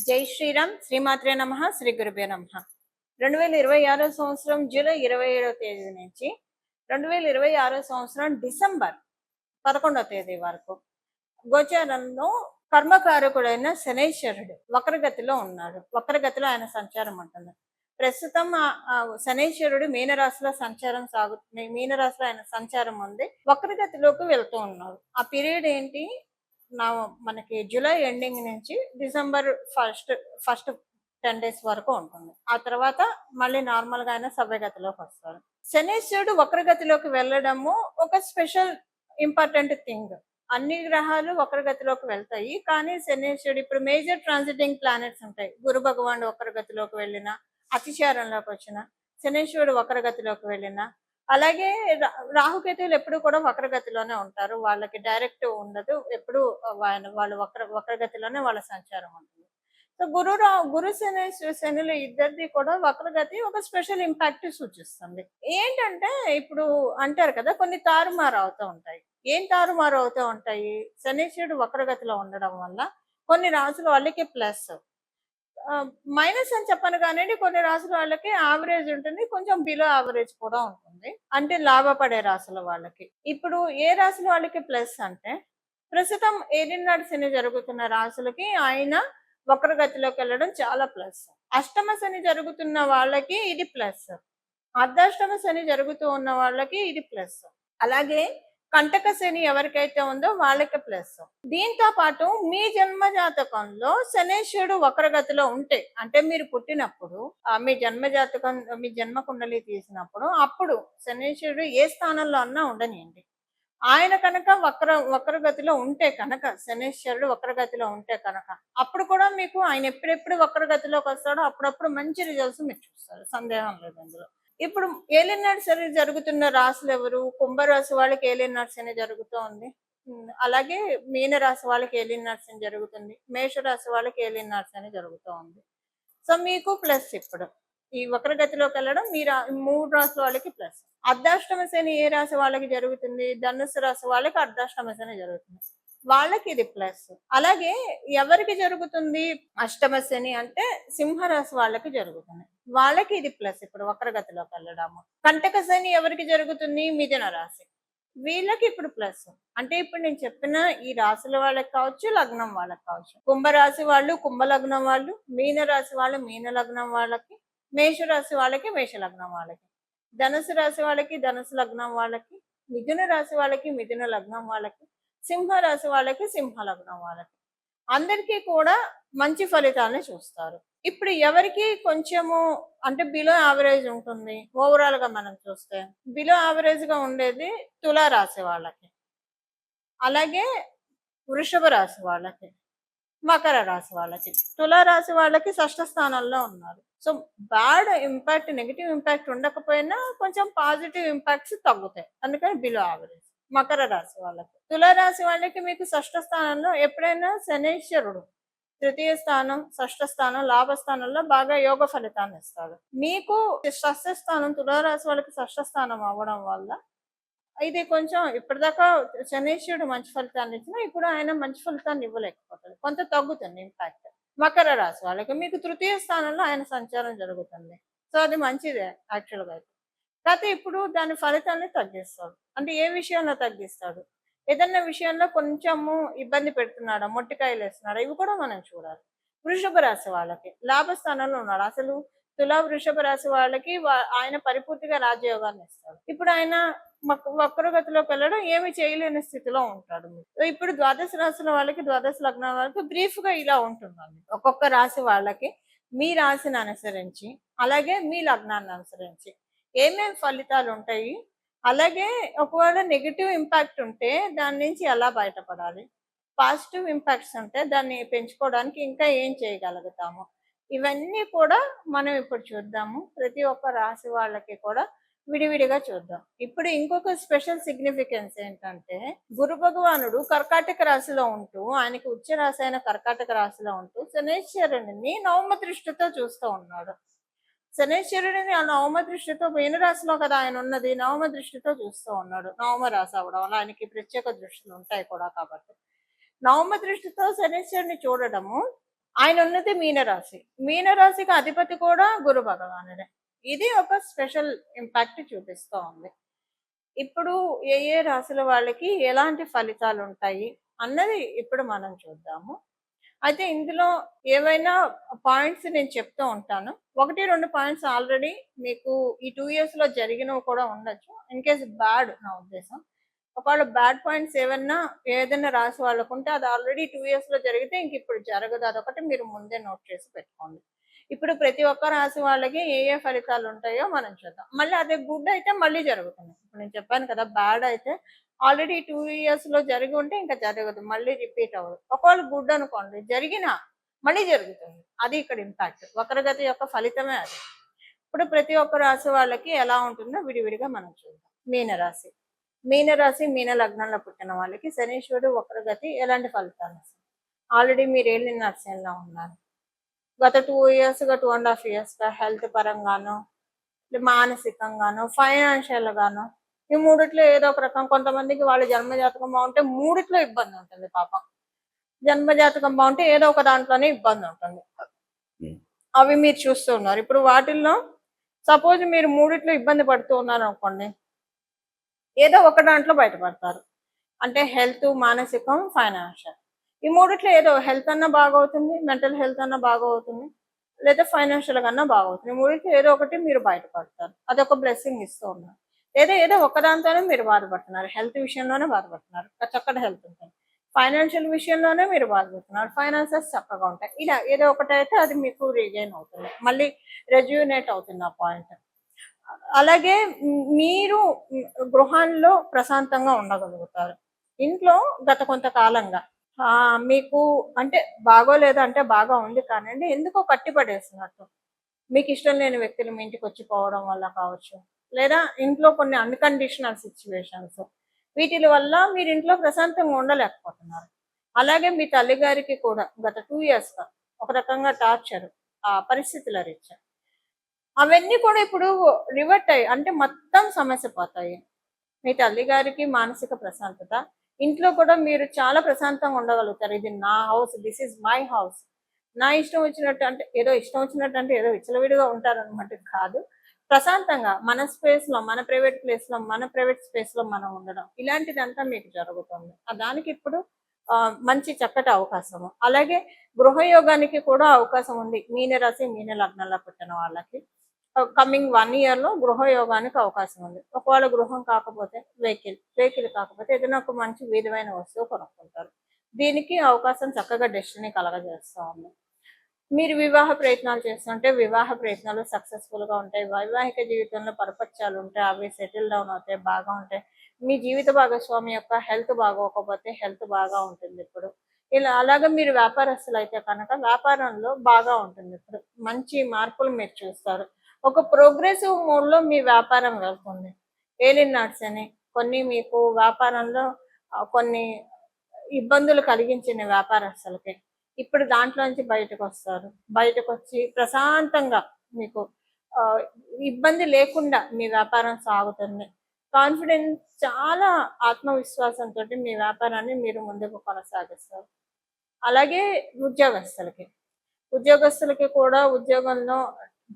జై శ్రీరామ్ శ్రీమాత్రే నమ శ్రీ గురుభ్యో నమ 2026 సంవత్సరం జూలై 27వ తేదీ నుంచి 2026 సంవత్సరం డిసెంబర్ 11వ తేదీ వరకు గోచారంలో కర్మకారకుడైన శనైశ్వరుడు వక్రగతిలో ఉన్నాడు. వక్రగతిలో ఆయన సంచారం ఉంటుంది. ప్రస్తుతం శనైశ్వరుడు మీనరాశిలో సంచారం సాగుతుంది. మీనరాశిలో ఆయన సంచారం ఉంది. వక్రగతిలోకి వెళ్తూ ఉన్నాడు. ఆ పీరియడ్ ఏంటి? మనకి జూలై ఎండింగ్ నుంచి డిసెంబర్ ఫస్ట్ 10 డేస్ వరకు ఉంటుంది. ఆ తర్వాత మళ్ళీ నార్మల్ గా ఆయన సవ్యగతిలోకి వస్తారు. శనీశ్వరుడు వక్రగతిలోకి వెళ్ళడము ఒక స్పెషల్ ఇంపార్టెంట్ థింగ్. అన్ని గ్రహాలు వక్రగతిలోకి వెళ్తాయి, కానీ శనీశ్వరుడు ఇప్పుడు మేజర్ ట్రాన్సిటింగ్ ప్లానెట్స్ ఉంటాయి. గురు భగవానుడు వక్రగతిలోకి వెళ్ళిన, అతిచారంలోకి వచ్చిన, శనీశ్వరుడు వక్రగతిలోకి వెళ్ళిన, అలాగే రాహుకేతువులు ఎప్పుడు కూడా వక్రగతిలోనే ఉంటారు. వాళ్ళకి డైరెక్ట్ ఉండదు. ఎప్పుడు వాళ్ళు వక్రగతిలోనే వాళ్ళ సంచారం ఉంటుంది. సో గురు శనులు ఇద్దరిది కూడా వక్రగతి ఒక స్పెషల్ ఇంపాక్ట్ సూచిస్తుంది. ఏంటంటే ఇప్పుడు అంటారు కదా, కొన్ని తారుమారు అవుతూ ఉంటాయి. ఏం తారుమారు అవుతూ ఉంటాయి? శనీశ్వరుడు వక్రగతిలో ఉండడం వల్ల కొన్ని రాసుల వాళ్ళకి ప్లస్, మైనస్ అని చెప్పను కానివ్వండి, కొన్ని రాసుల వాళ్ళకి యావరేజ్ ఉంటుంది, కొంచెం బిలో యావరేజ్ కూడా ఉంటుంది. అంటే లాభపడే రాసుల వాళ్ళకి. ఇప్పుడు ఏ రాసుల వాళ్ళకి ప్లస్ అంటే, ప్రస్తుతం ఏలినాడు శని జరుగుతున్న రాసులకి ఆయన వక్రగతిలోకి వెళ్ళడం చాలా ప్లస్. అష్టమ శని జరుగుతున్న వాళ్ళకి ఇది ప్లస్. అర్ధాష్టమ శని జరుగుతూ ఉన్న వాళ్ళకి ఇది ప్లస్. అలాగే కంటక శని ఎవరికైతే ఉందో వాళ్ళకి ప్లస్. దీంతో పాటు మీ జన్మ జాతకంలో శనేశ్వరుడు వక్రగతిలో ఉంటే, అంటే మీరు పుట్టినప్పుడు మీ జన్మ జాతకం, మీ జన్మ కుండలి తీసినప్పుడు, అప్పుడు శనేశ్వరుడు ఏ స్థానంలో అన్నా ఉండనియండి, ఆయన కనుక వక్రగతిలో ఉంటే కనుక, శనేశ్వరుడు వక్రగతిలో ఉంటే కనుక, అప్పుడు కూడా మీకు ఆయన ఎప్పుడెప్పుడు వక్రగతిలోకి వస్తాడో అప్పుడప్పుడు మంచి రిజల్ట్స్ మీరు చూస్తారు. సందేహం లేదు అందులో. ఇప్పుడు ఏలినాడు శని జరుగుతున్న రాశులు ఎవరు? కుంభరాశి వాళ్ళకి ఏలినాడు శని జరుగుతూ ఉంది. అలాగే మీనరాశి వాళ్ళకి ఏలినాడు శని జరుగుతుంది. మేషరాశి వాళ్ళకి ఏలినాడు శని జరుగుతూ ఉంది. సో మీకు ప్లస్ ఇప్పుడు ఈ వక్రగతిలోకి వెళ్ళడం మూడు రాశి వాళ్ళకి ప్లస్. అర్ధాష్టమ శని ఏ రాశి వాళ్ళకి జరుగుతుంది? ధనుసు రాశి వాళ్ళకి అర్ధాష్టమ శని జరుగుతుంది, వాళ్ళకి ఇది ప్లస్. అలాగే ఎవరికి జరుగుతుంది అష్టమ శని అంటే సింహరాశి వాళ్ళకి జరుగుతుంది, వాళ్ళకి ఇది ప్లస్. ఇప్పుడు వక్రగతిలోకి వెళ్ళడము. కంటక శని ఎవరికి జరుగుతుంది? మిథున రాశి, వీళ్ళకి ఇప్పుడు ప్లస్. అంటే ఇప్పుడు నేను చెప్పిన ఈ రాశుల వాళ్ళకి కావచ్చు, లగ్నం వాళ్ళకి కావచ్చు. కుంభరాశి వాళ్ళు కుంభ లగ్నం వాళ్ళు, మీన రాశి వాళ్ళు మీన లగ్నం వాళ్ళకి, మేషరాశి వాళ్ళకి మేష లగ్నం వాళ్ళకి, ధనుసు రాశి వాళ్ళకి ధనుసు లగ్నం వాళ్ళకి, మిథున రాశి వాళ్ళకి మిథున లగ్నం వాళ్ళకి, సింహ రాశి వాళ్ళకి సింహ లగ్నం వాళ్ళకి, అందరికీ కూడా మంచి ఫలితాలను చూస్తారు. ఇప్పుడు ఎవరికి కొంచెము అంటే బిలో యావరేజ్ ఉంటుంది ఓవరాల్ గా మనం చూస్తే, బిలో యావరేజ్ గా ఉండేది తులారాశి వాళ్ళకి, అలాగే వృషభ రాశి వాళ్ళకి, మకర రాశి వాళ్ళకి. తులారాశి వాళ్ళకి షష్ఠ స్థానంలో ఉన్నారు. So bad impact, negative impact ఉండకపోయినా కొంచెం పాజిటివ్ ఇంపాక్ట్స్ తగ్గుతాయి, అందుకని బిలో యావరేజ్. మకర రాశి వాళ్ళకి. తులారాశి వాళ్ళకి మీకు షష్ఠ స్థానంలో ఎప్పుడైనా శనీశ్వరుడు తృతీయ స్థానం, షష్ఠ స్థానం, లాభస్థానంలో బాగా యోగ ఫలితాన్ని ఇస్తాడు. మీకు షష్ఠ స్థానం, తులారాశి వాళ్ళకి షష్ఠ స్థానం అవ్వడం వల్ల ఇది కొంచెం ఇప్పటిదాకా శనీశ్వరుడు మంచి ఫలితాన్ని ఇచ్చినా ఇప్పుడు ఆయన మంచి ఫలితాన్ని ఇవ్వలేకపోతాడు, కొంత తగ్గుతుంది ఇంపాక్ట్. మకర రాశి వాళ్ళకి మీకు తృతీయ స్థానంలో ఆయన సంచారం జరుగుతుంది. సో అది మంచిదే యాక్చువల్గా అయితే. కాకపోతే ఇప్పుడు దాని ఫలితాన్ని తగ్గిస్తాడు. అంటే ఏ విషయంలో తగ్గిస్తాడు? ఏదన్నా విషయంలో కొంచెము ఇబ్బంది పెడుతున్నాడా, మొట్టికాయలు వేస్తున్నాడా, ఇవి కూడా మనం చూడాలి. వృషభ రాశి వాళ్ళకి లాభస్థానంలో ఉన్నాడు. అసలు వృషభ రాశి వాళ్ళకి ఆయన పరిపూర్తిగా రాజయోగాన్ని ఇస్తాడు. ఇప్పుడు ఆయన వక్రగతిలోకి వెళ్ళడం ఏమి చేయలేని స్థితిలో ఉంటాడు. ఇప్పుడు ద్వాదశ రాశుల వాళ్ళకి, ద్వాదశ లగ్నాల వాళ్ళకి బ్రీఫ్ గా ఇలా ఉంటుందండి. ఒక్కొక్క రాశి వాళ్ళకి మీ రాశిని అనుసరించి, అలాగే మీ లగ్నాన్ని అనుసరించి ఏమేమి ఫలితాలు ఉంటాయి, అలాగే ఒకవేళ నెగిటివ్ ఇంపాక్ట్ ఉంటే దాని నుంచి ఎలా బయటపడాలి, పాజిటివ్ ఇంపాక్ట్స్ ఉంటే దాన్ని పెంచుకోవడానికి ఇంకా ఏం చేయగలుగుతాము, ఇవన్నీ కూడా మనం ఇప్పుడు చూద్దాము. ప్రతి ఒక్క రాశి వాళ్ళకి కూడా విడివిడిగా చూద్దాం. ఇప్పుడు ఇంకొక స్పెషల్ సిగ్నిఫికెన్స్ ఏంటంటే, గురు భగవానుడు కర్కాటక రాశిలో ఉంటూ, ఆయనకి ఉచ్చ రాశి అయిన కర్కాటక రాశిలో ఉంటూ శనేశ్వరుడిని నవమ దృష్టితో చూస్తూ ఉన్నాడు. శనేశ్వరుడిని ఆ నవమ దృష్టితో, మీనరాశిలో కదా ఆయన ఉన్నది, నవమ దృష్టితో చూస్తూ ఉన్నాడు. నవమ రాశి అవడం వల్ల ఆయనకి ప్రత్యేక దృష్టిలు ఉంటాయి కూడా కాబట్టి, నవమ దృష్టితో శనేశ్వరుని చూడడము ఆయన ఉన్నది మీనరాశి. మీనరాశికి అధిపతి కూడా గురు భగవానుడే. ఇది ఒక స్పెషల్ ఇంపాక్ట్ చూపిస్తూ ఉంది. ఇప్పుడు ఏ ఏ రాశుల వాళ్ళకి ఎలాంటి ఫలితాలు ఉంటాయి అన్నది ఇప్పుడు మనం చూద్దాము. అయితే ఇందులో ఏవైనా పాయింట్స్ నేను చెప్తూ ఉంటాను. 1, 2 పాయింట్స్ ఆల్రెడీ మీకు ఈ 2 ఇయర్స్‌లో జరిగినవి కూడా ఉండొచ్చు. ఇన్ కేస్ బ్యాడ్ నా ఉద్దేశం. ఒకవేళ బ్యాడ్ పాయింట్స్ ఏదైనా రాశి వాళ్ళకుంటే అది ఆల్రెడీ 2 ఇయర్స్‌లో జరిగితే ఇంక ఇప్పుడు జరగదు. అదొకటి మీరు ముందే నోట్ చేసి పెట్టుకోండి. ఇప్పుడు ప్రతి ఒక్క రాశి వాళ్ళకి ఏ ఏ ఫలితాలు ఉంటాయో మనం చూద్దాం. మళ్ళీ అదే గుడ్ అయితే మళ్ళీ జరుగుతుంది. ఇప్పుడు నేను చెప్పాను కదా! బ్యాడ్ అయితే ఆల్రెడీ 2 ఇయర్స్‌లో జరిగి ఉంటే ఇంకా జరగదు. మళ్ళీ రిపీట్ అవ్వదు. ఒకవేళ గుడ్ అనుకోండి జరిగినా మళ్ళీ జరుగుతుంది. అది ఇక్కడ ఇంపాక్ట్. వక్రగతి యొక్క ఫలితమే అది. ఇప్పుడు ప్రతి ఒక్క రాశి వాళ్ళకి ఎలా ఉంటుందో విడివిడిగా మనం చూద్దాం. మీనరాశి. మీనరాశి, మీన లగ్నంలో పుట్టిన వాళ్ళకి శనీశ్వరుడు వక్రగతి ఎలాంటి ఫలితాలు ఇస్తారు? ఆల్రెడీ మీరు ఏలిన నరసింహలో ఉన్నారు. గత 2 ఇయర్స్‌గా, 2 ½ ఇయర్స్‌గా హెల్త్ పరంగాను, మానసికంగాను, ఫైనాన్షియల్ గాను ఈ మూడిట్లో ఏదో ఒక రకం కొంతమందికి వాళ్ళ జన్మజాతకం బాగుంటే మూడిట్లో ఇబ్బంది ఉంటుంది పాపం. జన్మజాతకం బాగుంటే ఏదో ఒక దాంట్లోనే ఇబ్బంది ఉంటుంది. అవి మీరు చూస్తూ ఉన్నారు. ఇప్పుడు వాటిల్లో సపోజ్ మీరు మూడిట్లో ఇబ్బంది పడుతూ ఉన్నారు అనుకోండి, ఏదో ఒక దాంట్లో బయటపడతారు. అంటే హెల్త్, మానసికం, ఫైనాన్షియల్. ఈ మూడిట్లో ఏదో హెల్త్ అన్నా బాగవుతుంది, మెంటల్ హెల్త్ అన్నా బాగవుతుంది, లేదా ఫైనాన్షియల్ అన్నా బాగవుతుంది. ఈ మూడిట్లో ఏదో ఒకటి మీరు బయటపడతారు. అదొక బ్లెస్సింగ్ ఇస్తూ ఉన్నారు. లేదా ఏదో ఒక్కదాంతోనే మీరు బాధపడుతున్నారు. హెల్త్ విషయంలోనే బాధపడుతున్నారు. చక్కటి హెల్త్ ఉంటుంది. ఫైనాన్షియల్ విషయంలోనే మీరు బాధపడుతున్నారు. ఫైనాన్సెస్ చక్కగా ఉంటాయి. ఇలా ఏదో ఒకటైతే అది మీకు రీగైన్ అవుతుంది. మళ్ళీ రెజ్యూనేట్ అవుతుంది ఆ పాయింట్. అలాగే మీరు గృహాల్లో ప్రశాంతంగా ఉండగలుగుతారు. ఇంట్లో గత కొంతకాలంగా మీకు అంటే బాగోలేదు అంటే బాగా ఉంది కానియండి, ఎందుకో కట్టిపడేస్తున్నట్టు. మీకు ఇష్టం లేని వ్యక్తులు మీ ఇంటికి వచ్చి పోవడం వల్ల కావచ్చు, లేదా ఇంట్లో కొన్ని అన్‌కండిషనల్ సిట్యుయేషన్స్ వీటిల వల్ల మీరు ఇంట్లో ప్రశాంతంగా ఉండలేకపోతున్నారు. అలాగే మీ తల్లిగారికి కూడా గత 2 ఇయర్స్‌గా ఒక రకంగా టార్చర్ ఆ పరిస్థితుల రీత్యా. అవన్నీ కూడా ఇప్పుడు రివర్ట్ అయ్యి అంటే మొత్తం సమస్య పోతాయి. మీ తల్లిగారికి మానసిక ప్రశాంతత, ఇంట్లో కూడా మీరు చాలా ప్రశాంతంగా ఉండగలుగుతారు. ఇది నా house, this is my house. నా ఇష్టం వచ్చినట్టు అంటే ఏదో ఇష్టం వచ్చినట్టు అంటే ఏదో విచ్చలవిడిగా ఉంటారనమాట కాదు. ప్రశాంతంగా మన స్పేస్‌లో, మన ప్రైవేట్ ప్లేస్‌లో, మన ప్రైవేట్ స్పేస్‌లో మనం ఉండడం. ఇలాంటిదంతా మీకు జరుగుతుంది. దానికి ఇప్పుడు మంచి చక్కటి అవకాశము. అలాగే గృహయోగానికి కూడా అవకాశం ఉంది. మీనరాశి, మీన లగ్నంలో పుట్టిన వాళ్ళకి. కమింగ్ 1 ఇయర్‌లో గృహయోగానికి అవకాశం ఉంది. ఒకవేళ గృహం కాకపోతే వెహికల్ కాకపోతే ఏదైనా ఒక మంచి విలువైన వస్తువు కొనుక్కుంటారు. దీనికి అవకాశం చక్కగా డెస్టినీ కలగజేస్తా ఉంది. మీరు వివాహ ప్రయత్నాలు చేస్తుంటే వివాహ ప్రయత్నాలు సక్సెస్‌ఫుల్‌గా ఉంటాయి. వైవాహిక జీవితంలో పరపత్యాలు ఉంటాయి. అవి సెటిల్ డౌన్ అవుతాయి. బాగా ఉంటాయి. మీ జీవిత భాగస్వామి యొక్క హెల్త్ బాగోకపోతే హెల్త్ బాగా ఉంటుంది ఇప్పుడు. ఇలా అలాగే మీరు వ్యాపారస్తులైతే కనుక వ్యాపారంలో బాగా ఉంటుంది ఇప్పుడు. మంచి మార్పులు మీరు చూస్తారు. ఒక ప్రోగ్రెసివ్ మోడ్‌లో మీ వ్యాపారం వెళ్తుంది. ఏలియన్ నాట్స్ అని కొన్ని మీకు వ్యాపారంలో కొన్ని ఇబ్బందులు కలిగించిన వ్యాపారస్తులకి ఇప్పుడు దాంట్లోంచి బయటకొస్తారు. బయటకొచ్చి ప్రశాంతంగా మీకు ఆహ్, ఇబ్బంది లేకుండా మీ వ్యాపారం సాగుతుంది. కాన్ఫిడెన్స్ చాలా ఆత్మవిశ్వాసంతోటి మీ వ్యాపారాన్ని మీరు ముందుకు కొనసాగిస్తారు. అలాగే ఉద్యోగస్తులకి. ఉద్యోగస్తులకి కూడా ఉద్యోగంలో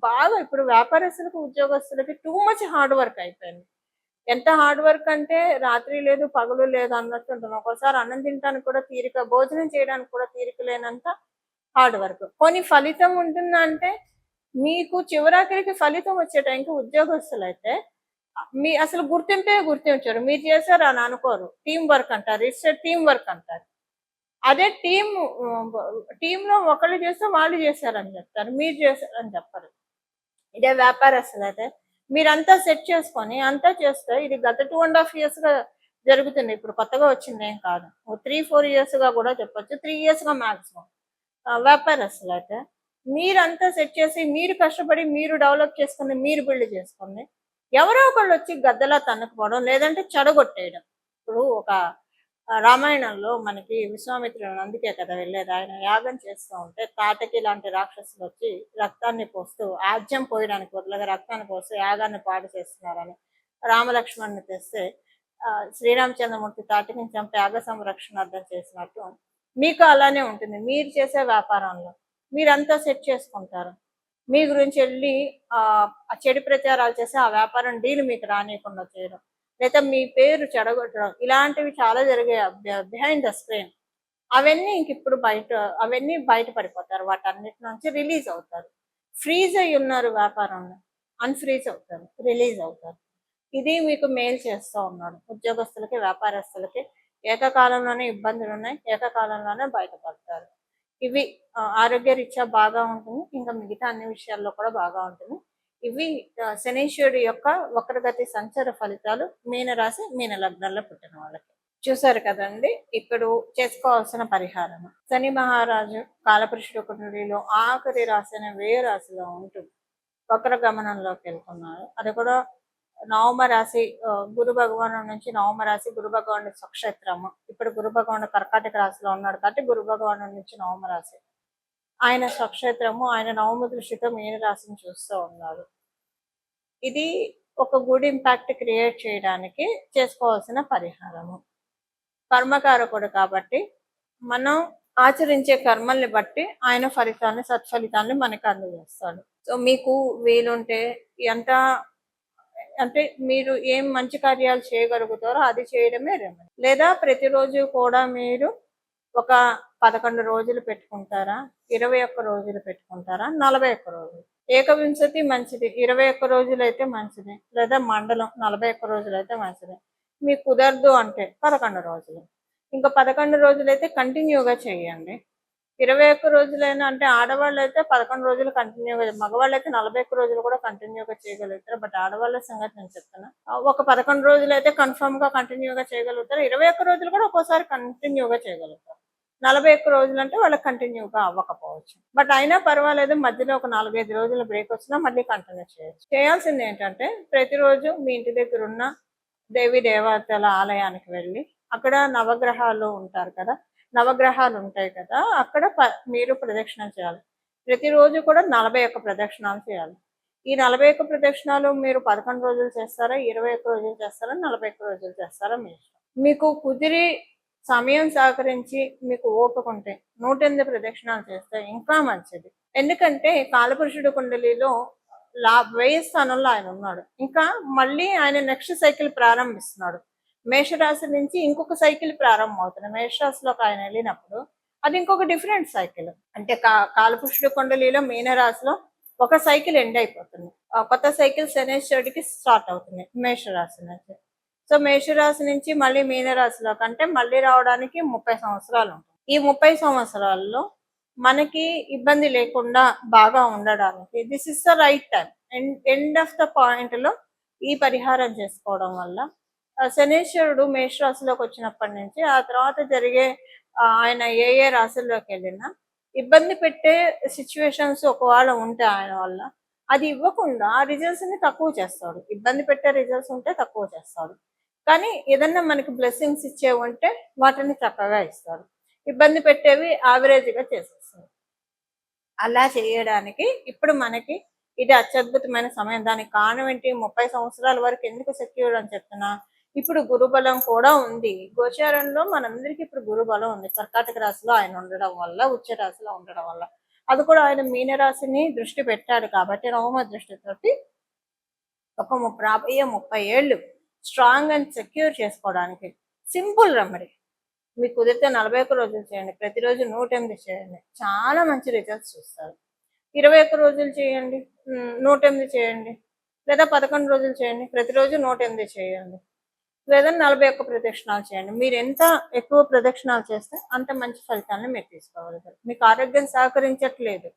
బాగా ఇప్పుడు వ్యాపారస్తులకు, ఉద్యోగస్తులకి టూ మచ్ హార్డ్ వర్క్ అయిపోయింది. ఎంత హార్డ్ వర్క్ అంటే రాత్రి లేదు, పగలు లేదు అన్నట్టు ఉంటుంది. ఒక్కోసారి అన్నం తినడానికి కూడా తీరిక, భోజనం చేయడానికి కూడా తీరిక లేనంత హార్డ్ వర్క్. పోనీ ఫలితం ఉంటుందంటే మీకు చివరాఖరికి ఫలితం వచ్చే టైంకి ఉద్యోగస్తులైతే అసలు గుర్తింపే గుర్తించరు. మీరు చేశారు అని అనుకోరు. టీమ్ వర్క్ అంటారు. ఇట్స్ ఎ టీమ్ వర్క్ అంటారు. అదే టీమ్‌లో ఒకళ్ళు చేస్తే వాళ్ళు చేశారని చెప్తారు. మీరు చేశారని చెప్పరు. ఇదే వ్యాపారస్తులైతే మీరంతా సెట్ చేసుకొని అంతా చేస్తే ఇది గత 2 ½ ఇయర్స్‌గా జరుగుతుంది. ఇప్పుడు కొత్తగా వచ్చిందేం కాదు. 3, 4 ఇయర్స్‌గా కూడా చెప్పొచ్చు. 3 ఇయర్స్‌గా మాక్సిమం. వ్యాపారస్తులైతే మీరంతా సెట్ చేసి, మీరు కష్టపడి, మీరు డెవలప్ చేసుకొని, మీరు బిల్డ్ చేసుకొని, ఎవరో ఒకళ్ళొచ్చి గద్దలా తన్నుకుపోవడం, లేదంటే చెడగొట్టేయడం. ఇప్పుడు ఒక రామాయణంలో మనకి విశ్వామిత్రుడు అందుకే కదా వెళ్ళేది. ఆయన యాగం చేస్తూ ఉంటే తాటకి లాంటి రాక్షసులు వచ్చి రక్తాన్ని పోస్తూ ఆజ్యం పోయడానికి బదులుగా రక్తాన్ని పోస్తూ యాగాన్ని పాడు చేస్తున్నారని రామలక్ష్మణ్ని తెస్తే శ్రీరామచంద్రమూర్తి తాటకిని చంపి యాగ సంరక్షణార్థం చేసినట్టు మీకు అలానే ఉంటుంది. మీరు చేసే వ్యాపారంలో మీరంతా సెట్ చేసుకుంటారు. మీ గురించి వెళ్ళి ఆ చెడు ప్రచారాలు చేసి ఆ వ్యాపారం డీల్ మీకు రానియకుండా చేయడం, లేదా మీ పేరు చెడగొట్టడం, ఇలాంటివి చాలా జరిగాయి బిహైండ్ ద స్క్రీన్. అవన్నీ ఇంక ఇప్పుడు అవన్నీ బయట పడిపోతారు. వాటన్నిటి నుంచి రిలీజ్ అవుతారు. ఫ్రీజ్ అయ్యి ఉన్నారు వ్యాపారంలో, అన్‌ఫ్రీజ్ అవుతారు. రిలీజ్ అవుతారు. ఇది మీకు మేలు చేస్తా ఉన్నాడు. ఉద్యోగస్తులకి, వ్యాపారస్తులకి ఏకకాలంలోనే ఇబ్బందులున్నాయి. ఏకకాలంలోనే బయటపడతారు. ఇవి ఆరోగ్యరీత్యా బాగా ఉంటుంది. ఇంకా మిగతా అన్ని విషయాల్లో కూడా బాగా ఉంటుంది. ఇవి శనీశ్వరుడి యొక్క వక్రగతి సంచార ఫలితాలు మీనరాశి, మీన లగ్నాల్లో పుట్టిన వాళ్ళకి. చూసారు కదండి. ఇప్పుడు చేసుకోవాల్సిన పరిహారం. శని మహారాజు కాలపురుషుడు కుండలిలో ఆఖరి రాశి అనే వ్యయ రాశిలో ఉంటూ వక్ర గమనంలోకి వెళ్తున్నారు. అది కూడా నవమ రాశి, గురు భగవాను నుంచి నవమ రాశి గురు భగవానుడి స్వక్షేత్రము. ఇప్పుడు గురు భగవానుడు కర్కాటక రాశిలో ఉన్నాడు కాబట్టి గురు భగవాను నుంచి నవమ రాశి ఆయన స్వక్షేత్రము. ఆయన నవమ దృష్టితో మీన రాశిని చూస్తూ ఉన్నారు. ఇది ఒక గుడ్ ఇంపాక్ట్ క్రియేట్ చేయడానికి చేసుకోవాల్సిన పరిహారము. కర్మకారకుడు కాబట్టి మనం ఆచరించే కర్మల్ని బట్టి ఆయన ఫలితాన్ని, సత్ఫలితాన్ని మనకు అందజేస్తాడు. సో మీకు వీలుంటే ఎంత అంటే మీరు ఏం మంచి కార్యాలు చేయగలుగుతారో అది చేయడమే రెమెడీ. లేదా ప్రతిరోజు కూడా మీరు ఒక 11 రోజులు పెట్టుకుంటారా, 21 రోజులు పెట్టుకుంటారా, 41 రోజులు. ఏకవింశతి మంచిది, 21 రోజులు అయితే మంచిది, లేదా మండలం 41 రోజులు అయితే మంచిది. మీకు కుదరదు అంటే 11 రోజులు. ఇంకా 11 రోజులైతే కంటిన్యూగా చేయండి. 21 రోజులైనా అంటే ఆడవాళ్ళు అయితే 11 రోజులు కంటిన్యూగా, మగవాళ్ళు అయితే 41 రోజులు కూడా కంటిన్యూగా చేయగలుగుతారు. బట్ ఆడవాళ్ళ సంగతి నేను చెప్తున్నా. ఒక 11 రోజులు అయితే కన్ఫర్మ్ గా కంటిన్యూగా చేయగలుగుతారు. 21 రోజులు కూడా ఒక్కోసారి కంటిన్యూగా చేయగలుగుతారు. 41 రోజులు అంటే వాళ్ళకి కంటిన్యూగా అవ్వకపోవచ్చు. బట్ అయినా పర్వాలేదు, మధ్యలో ఒక 4-5 రోజుల బ్రేక్ వచ్చినా మళ్ళీ కంటిన్యూ చేయొచ్చు. చేయాల్సింది ఏంటంటే ప్రతిరోజు మీ ఇంటి దగ్గర ఉన్న దేవి దేవతల ఆలయానికి వెళ్ళి అక్కడ నవగ్రహాలు ఉంటారు కదా, నవగ్రహాలు ఉంటాయి కదా, అక్కడ మీరు ప్రదక్షిణం చేయాలి. ప్రతిరోజు కూడా 41 ప్రదక్షిణాలు చేయాలి. ఈ 41 ప్రదక్షిణాలు మీరు 11 రోజులు చేస్తారా, 21 రోజులు చేస్తారా, 41 రోజులు చేస్తారా మీ ఇష్టం. మీకు కుదిరి సమయం సహకరించి మీకు ఓపిక ఉంటే 108 ప్రదక్షిణాలు చేస్తే ఇంకా మంచిది. ఎందుకంటే కాలపురుషుడు కుండలిలో వ్యయ స్థానంలో ఆయన ఉన్నాడు. ఇంకా మళ్ళీ ఆయన నెక్స్ట్ సైకిల్ ప్రారంభిస్తున్నాడు. మేషరాశి నుంచి ఇంకొక సైకిల్ ప్రారంభం అవుతుంది. మేషరాశిలోకి ఆయన వెళ్ళినప్పుడు అది ఇంకొక డిఫరెంట్ సైకిల్. అంటే కాలపురుషుడు కుండలిలో మీనరాశిలో ఒక సైకిల్ ఎండ్ అయిపోతుంది. కొత్త సైకిల్ శనేశ్వరుడికి స్టార్ట్ అవుతుంది మేషరాశి నుంచి. సో మేషరాశి నుంచి మళ్ళీ మీనరాశిలో కంటే మళ్ళీ రావడానికి 30 సంవత్సరాలు ఉంటుంది. ఈ 30 సంవత్సరాల్లో మనకి ఇబ్బంది లేకుండా బాగా ఉండడానికి this is the right time. End of the point లో ఈ పరిహారం చేసుకోవడం వల్ల శనేశ్వరుడు మేషరాశిలోకి వచ్చినప్పటి నుంచి ఆ తర్వాత జరిగే ఆయన ఏ ఏ రాశుల్లోకి వెళ్ళినా ఇబ్బంది పెట్టే సిచ్యువేషన్స్ ఒకవేళ ఉంటే ఆయన వల్ల అది ఇవ్వకుండా ఆ రిజల్ట్స్ ని తక్కువ చేస్తాడు. ఇబ్బంది పెట్టే రిజల్ట్స్ ఉంటే తక్కువ చేస్తాడు. కానీ ఏదన్నా మనకి బ్లెస్సింగ్స్ ఇచ్చేవి ఉంటే వాటిని చక్కగా ఇస్తాడు. ఇబ్బంది పెట్టేవి యావరేజ్ గా చేసేస్తాడు. అలా చేయడానికి ఇప్పుడు మనకి ఇది అత్యద్భుతమైన సమయం. దానికి కారణం ఏంటి? 30 సంవత్సరాల వరకు ఎందుకు సెక్యూర్ అని చెప్తున్నా, ఇప్పుడు గురుబలం కూడా ఉంది. గోచారంలో మనందరికీ ఇప్పుడు గురుబలం ఉంది. కర్కాటక రాశిలో ఆయన ఉండడం వల్ల, ఉచ్చ రాశిలో ఉండడం వల్ల, అది కూడా ఆయన మీనరాశిని దృష్టి పెట్టాడు కాబట్టి నవమ దృష్టితోటి ఒక 30 ఏళ్ళు స్ట్రాంగ్ అండ్ సెక్యూర్ చేసుకోవడానికి సింపుల్ రెమెడీ. మీకు కుదిరితే 41 రోజులు చేయండి. ప్రతిరోజు 108 చేయండి. చాలా మంచి రిజల్ట్స్ చూస్తారు. 21 రోజులు చేయండి, 108 చేయండి. లేదా 11 రోజులు చేయండి, ప్రతిరోజు 108 చేయండి. లేదా 41 ప్రదక్షిణాలు చేయండి. మీరు ఎంత ఎక్కువ ప్రదక్షిణాలు చేస్తే అంత మంచి ఫలితాలను మీరు తీసుకోగలుగుతారు. మీకు ఆరోగ్యం సహకరించట్లేదు,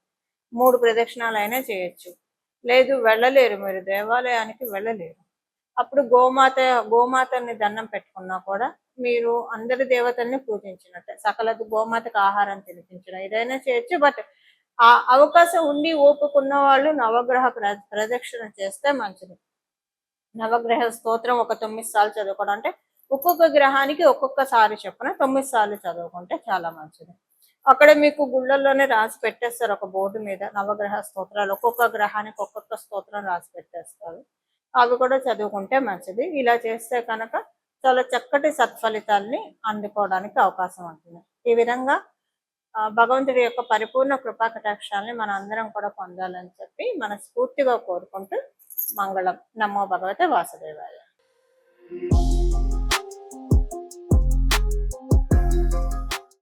3 ప్రదక్షిణాలు అయినా చేయొచ్చు. లేదు వెళ్ళలేరు, మీరు దేవాలయానికి వెళ్ళలేరు, అప్పుడు గోమాతని దండం పెట్టుకున్నా కూడా మీరు అందరి దేవతల్ని పూజించినట్టే. సకల గోమాతకు ఆహారం తినిపించడం ఏదైనా చేయొచ్చు. బట్ ఆ అవకాశం ఉండి ఓపుకున్న వాళ్ళు నవగ్రహ ప్రదక్షిణ చేస్తే మంచిది. నవగ్రహ స్తోత్రం ఒక 9 సార్లు చదువుకోవడం, అంటే ఒక్కొక్క గ్రహానికి ఒక్కొక్కసారి చొప్పున 9 సార్లు చదువుకుంటే చాలా మంచిది. అక్కడ మీకు గుళ్ళల్లోనే రాసి పెట్టేస్తారు ఒక బోర్డు మీద నవగ్రహ స్తోత్రాలు. ఒక్కొక్క గ్రహానికి ఒక్కొక్క స్తోత్రం రాసి పెట్టేస్తారు. అవి కూడా చదువుకుంటే మంచిది. ఇలా చేస్తే కనుక చాలా చక్కటి సత్ఫలితాల్ని అందుకోవడానికి అవకాశం ఉంటుంది. ఈ విధంగా భగవంతుడి యొక్క పరిపూర్ణ కృపా కటాక్షాలని మన అందరం కూడా పొందాలని చెప్పి మనస్ఫూర్తిగా కోరుకుంటూ మంగళం. నమో భగవతే వాసుదేవాయ.